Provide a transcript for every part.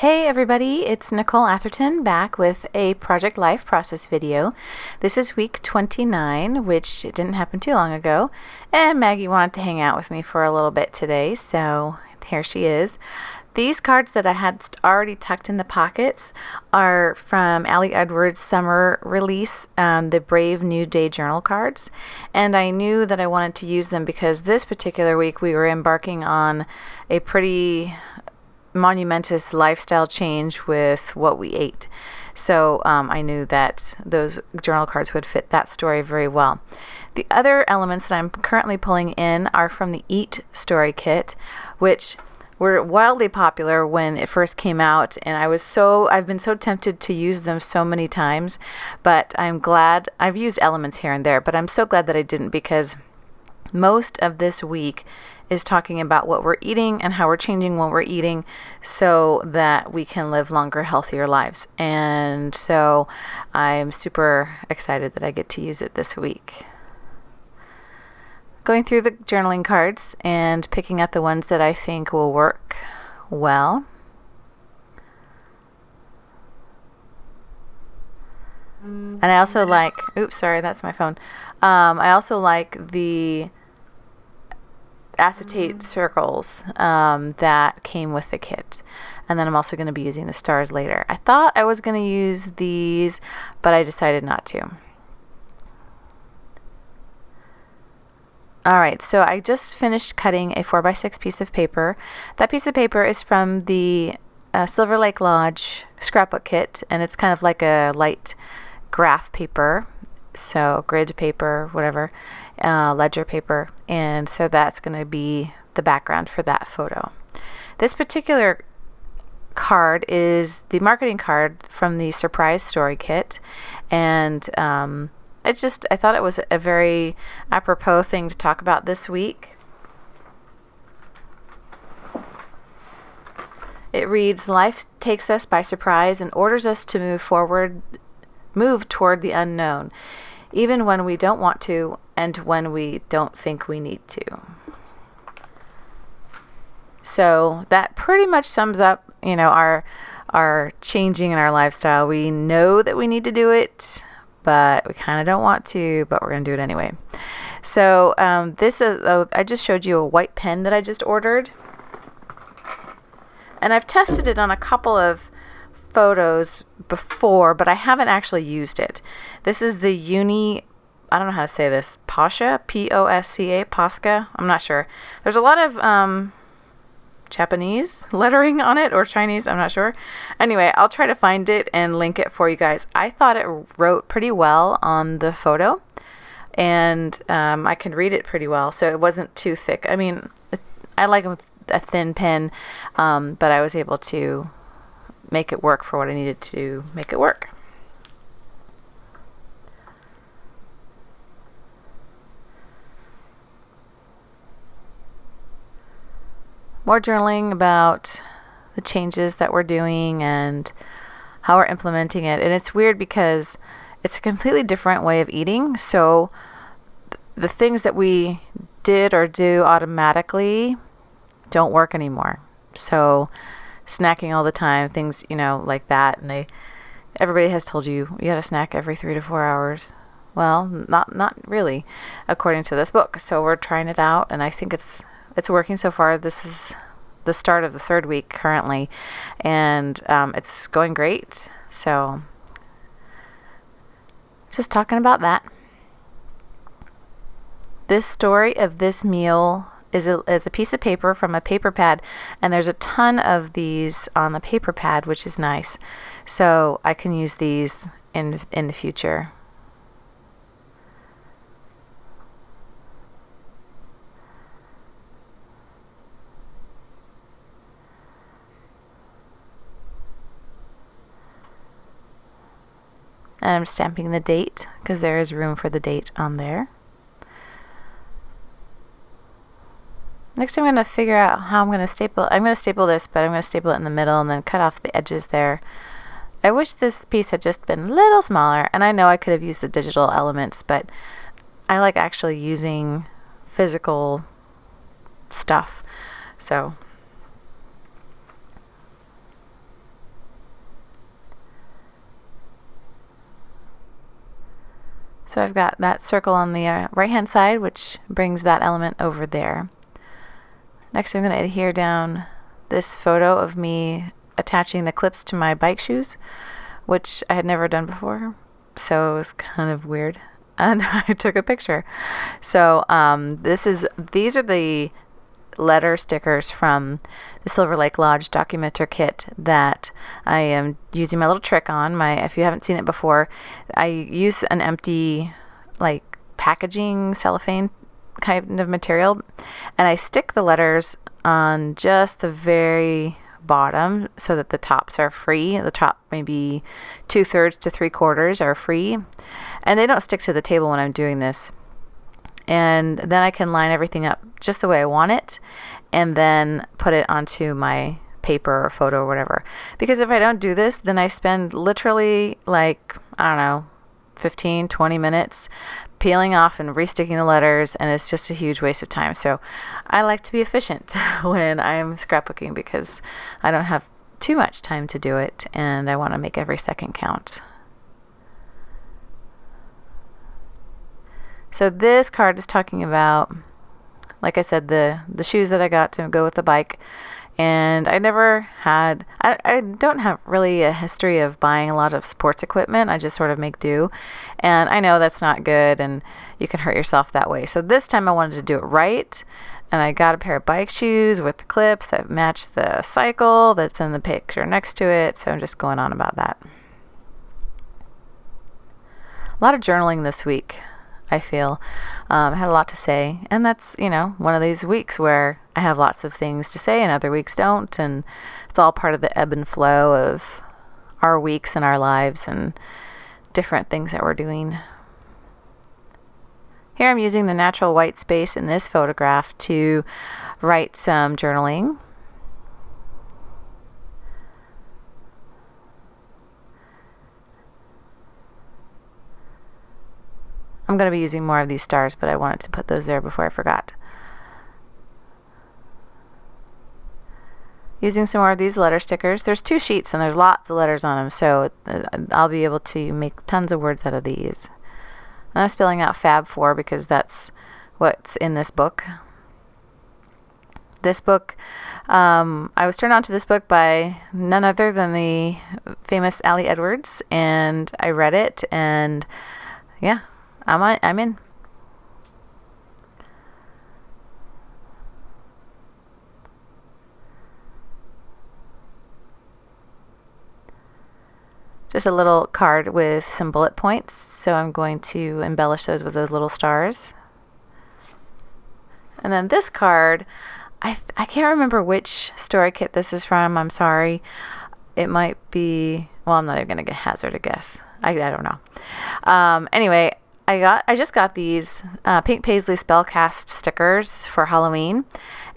Hey everybody, it's Nicole Atherton back with a Project Life process video. This is week 29, which didn't happen too long ago, and Maggie wanted to hang out with me for a little bit today, so here she is. These cards that I had already tucked in the pockets are from Allie Edwards' summer release, the Brave New Day journal cards, and I knew that I wanted to use them because this particular week we were embarking on a pretty monumentous lifestyle change with what we ate. So I knew that those journal cards would fit that story very well. The other elements that I'm currently pulling in are from the Eat Story Kit, which were wildly popular when it first came out, and I've been so tempted to use them so many times, but I'm glad I've used elements here and there, but I'm so glad that I didn't, because most of this week is talking about what we're eating and how we're changing what we're eating so that we can live longer, healthier lives. And so I'm super excited that I get to use it this week. Going through the journaling cards and picking out the ones that I think will work well. And I also like, oops, sorry, that's my phone. I also like the acetate circles that came with the kit, and then I'm also going to be using the stars later. I thought I was going to use these, but I decided not to. Alright, so I just finished cutting a 4x6 piece of paper. That piece of paper is from the Silver Lake Lodge scrapbook kit, and it's kind of like a light graph paper, so grid paper, whatever, ledger paper, and so that's going to be the background for that photo. This particular card is the marketing card from the Surprise Story Kit, and I thought it was a very apropos thing to talk about this week. It reads, "Life takes us by surprise and orders us to move toward the unknown, even when we don't want to and when we don't think we need to." So that pretty much sums up, our changing in our lifestyle. We know that we need to do it, but we kind of don't want to, but we're going to do it anyway. So I just showed you a white pen that I just ordered, and I've tested it on a couple of photos before, but I haven't actually used it. This is the I don't know how to say this, Posca, P-O-S-C-A, Posca, I'm not sure. There's a lot of Japanese lettering on it, or Chinese, I'm not sure. Anyway, I'll try to find it and link it for you guys. I thought it wrote pretty well on the photo, and I can read it pretty well, so it wasn't too thick. I mean, I like a thin pen, but I was able to make it work for what I needed to make it work. More journaling about the changes that we're doing and how we're implementing it. And it's weird because it's a completely different way of eating. So the things that we did or do automatically don't work anymore. So snacking all the time, things, like that. And everybody has told you got to snack every 3 to 4 hours. Well, not really, according to this book. So we're trying it out, and I think it's working so far. This is the start of the 3rd week currently, and it's going great. So just talking about that. This story of this meal is a piece of paper from a paper pad, and there's a ton of these on the paper pad, which is nice. So I can use these in the future. And I'm stamping the date because there is room for the date on there. Next, I'm going to figure out how I'm going to staple. I'm going to staple this, but I'm going to staple it in the middle and then cut off the edges there. I wish this piece had just been a little smaller, and I know I could have used the digital elements, but I like actually using physical stuff. So So I've got that circle on the right hand side, which brings that element over there. Next I'm going to adhere down this photo of me attaching the clips to my bike shoes, which I had never done before, so it was kind of weird, and I took a picture. So these are the letter stickers from the Silver Lake Lodge Documenter kit that I am using my little trick on. If you haven't seen it before, I use an empty like packaging cellophane kind of material, and I stick the letters on just the very bottom so that the tops are free. The top maybe 2/3 to 3/4 are free, and they don't stick to the table when I'm doing this. And then I can line everything up just the way I want it, and then put it onto my paper or photo or whatever. Because if I don't do this, then I spend literally like, I don't know, 15-20 minutes peeling off and resticking the letters, and it's just a huge waste of time. So I like to be efficient when I'm scrapbooking because I don't have too much time to do it, and I want to make every second count. So this card is talking about, like I said, the shoes that I got to go with the bike. And I don't have really a history of buying a lot of sports equipment. I just sort of make do. And I know that's not good, and you can hurt yourself that way. So this time I wanted to do it right. And I got a pair of bike shoes with the clips that match the cycle that's in the picture next to it. So I'm just going on about that. A lot of journaling this week, I feel. I had a lot to say, and that's, one of these weeks where I have lots of things to say and other weeks don't, and it's all part of the ebb and flow of our weeks and our lives and different things that we're doing. Here I'm using the natural white space in this photograph to write some journaling. I'm going to be using more of these stars, but I wanted to put those there before I forgot. Using some more of these letter stickers. There's 2 sheets and there's lots of letters on them, so I'll be able to make tons of words out of these. And I'm spelling out Fab 4 because that's what's in this book. This book, I was turned on to this book by none other than the famous Allie Edwards, and I read it, and yeah, I'm in. Just a little card with some bullet points, so I'm going to embellish those with those little stars. And then this card, I can't remember which story kit this is from. I'm sorry. It might be, well, I'm not even going to hazard a guess. I don't know. Anyway, I just got these pink Paislee spellcast stickers for Halloween,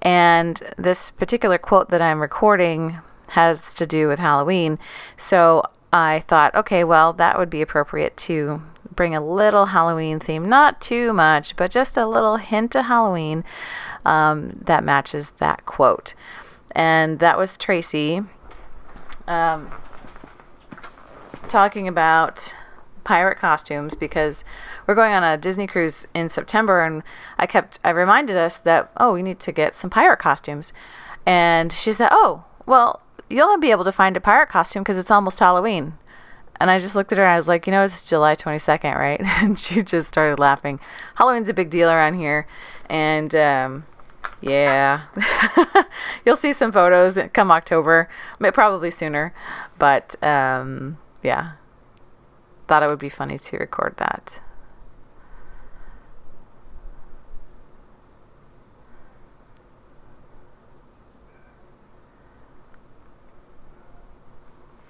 and this particular quote that I'm recording has to do with Halloween, so I thought, okay, well, that would be appropriate to bring a little Halloween theme, not too much, but just a little hint of Halloween that matches that quote. And that was Tracy talking about pirate costumes, because we're going on a Disney cruise in September, and I reminded us that, we need to get some pirate costumes. And she said, well, you'll be able to find a pirate costume because it's almost Halloween. And I just looked at her and I was like, it's July 22nd, right? And she just started laughing. Halloween's a big deal around here. And yeah, you'll see some photos come October, probably sooner. But yeah, thought it would be funny to record that.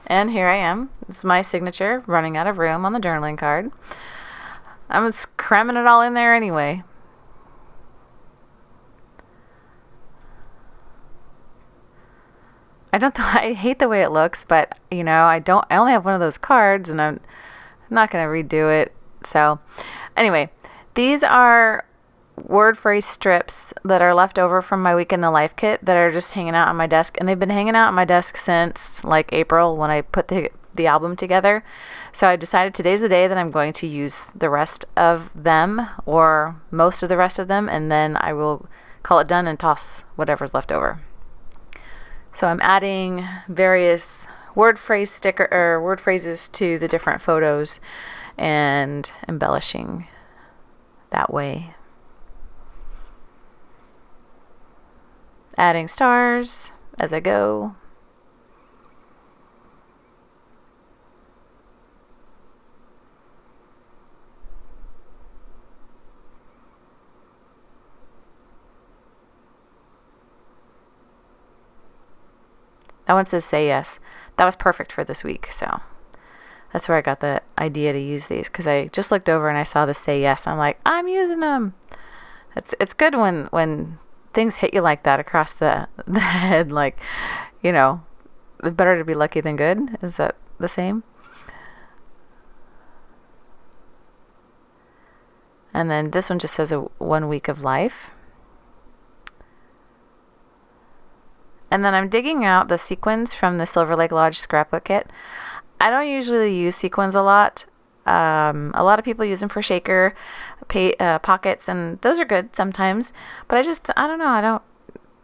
And here I am. It's my signature, running out of room on the journaling card. I'm just cramming it all in there anyway. I hate the way it looks, but I only have one of those cards, and I'm not going to redo it. So anyway, these are word phrase strips that are left over from my Week in the Life kit that are just hanging out on my desk, and they've been hanging out on my desk since like April when I put the the album together. So I decided today's the day that I'm going to use the rest of them, or most of the rest of them, and then I will call it done and toss whatever's left over. So I'm adding various word phrases to the different photos and embellishing that way. Adding stars as I go. That one says say yes. That was perfect for this week, so that's where I got the idea to use these, because I just looked over and I saw the say yes. I'm like, I'm using them. It's good when things hit you like that across the head, like, you know, it's better to be lucky than good. Is that the same? And then this one just says 1 week of life. And then I'm digging out the sequins from the Silver Lake Lodge scrapbook kit. I don't usually use sequins a lot. A lot of people use them for shaker pockets, and those are good sometimes. But I don't know, I don't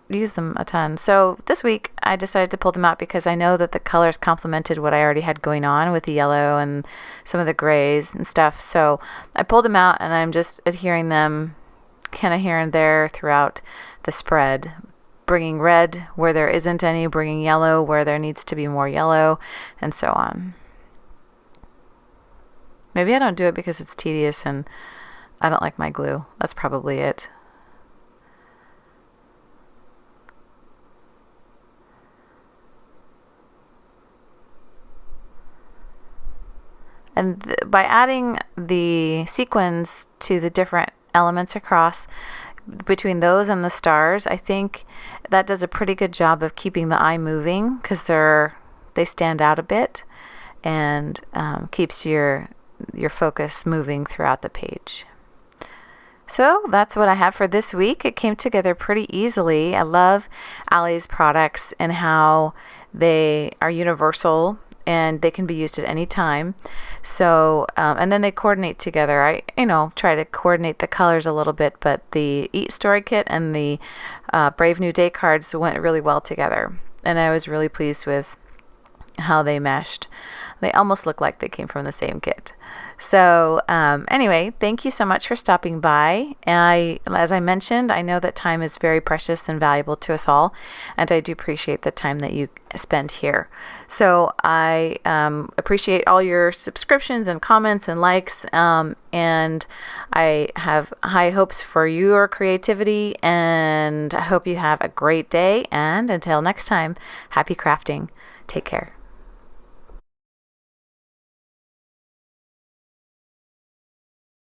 use them a ton. So this week I decided to pull them out because I know that the colors complemented what I already had going on with the yellow and some of the grays and stuff. So I pulled them out, and I'm just adhering them kind of here and there throughout the spread. Bringing red where there isn't any, bringing yellow where there needs to be more yellow, and so on. Maybe I don't do it because it's tedious and I don't like my glue. That's probably it. And by adding the sequins to the different elements across, between those and the stars, I think that does a pretty good job of keeping the eye moving, because they stand out a bit, and keeps your focus moving throughout the page. So that's what I have for this week. It came together pretty easily. I love Allie's products and how they are universal and they can be used at any time. So, and then they coordinate together. I, try to coordinate the colors a little bit, but the Eat Story kit and the Brave New Day cards went really well together. And I was really pleased with how they meshed. They almost look like they came from the same kit. So anyway, thank you so much for stopping by. As I mentioned, I know that time is very precious and valuable to us all, and I do appreciate the time that you spend here. So I appreciate all your subscriptions and comments and likes, and I have high hopes for your creativity, and I hope you have a great day, and until next time, happy crafting. Take care.